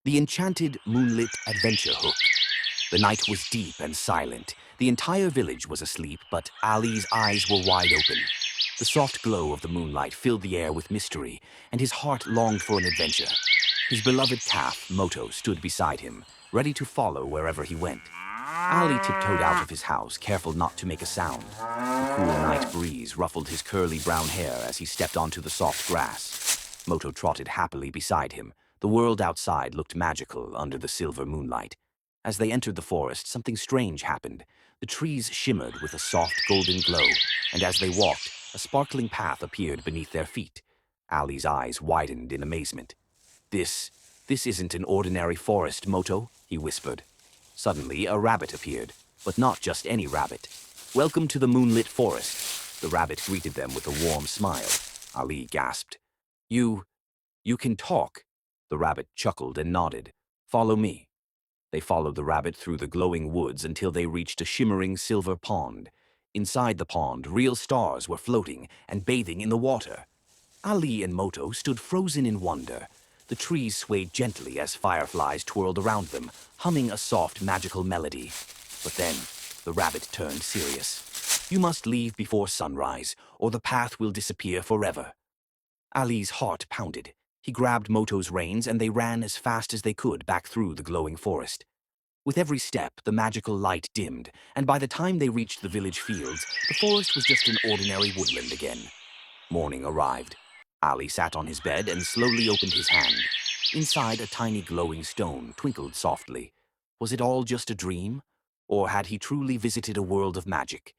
The enchanted moonlit adventure hook. The night was deep and silent. The entire village was asleep, but Ali's eyes were wide open. The soft glow of the moonlight filled the air with mystery, and his heart longed for an adventure. His beloved calf, Moto, stood beside him, ready to follow wherever he went. Ali tiptoed out of his house, careful not to make a sound. The cool night breeze ruffled his curly brown hair as he stepped onto the soft grass. Moto trotted happily beside him. The world outside looked magical under the silver moonlight. As they entered the forest, something strange happened. The trees shimmered with a soft golden glow, and as they walked, a sparkling path appeared beneath their feet. Ali's eyes widened in amazement. This isn't an ordinary forest, Moto, he whispered. Suddenly, a rabbit appeared, but not just any rabbit. Welcome to the moonlit forest. The rabbit greeted them with a warm smile. Ali gasped. You can talk. The rabbit chuckled and nodded. Follow me. They followed the rabbit through the glowing woods until they reached a shimmering silver pond. Inside the pond, real stars were floating and bathing in the water. Ali and Moto stood frozen in wonder. The trees swayed gently as fireflies twirled around them, humming a soft, magical melody. But then, the rabbit turned serious. You must leave before sunrise, or the path will disappear forever. Ali's heart pounded. He grabbed Moto's reins and they ran as fast as they could back through the glowing forest. With every step, the magical light dimmed, and by the time they reached the village fields, the forest was just an ordinary woodland again. Morning arrived. Ali sat on his bed and slowly opened his hand. Inside, a tiny glowing stone twinkled softly. Was it all just a dream? Or had he truly visited a world of magic?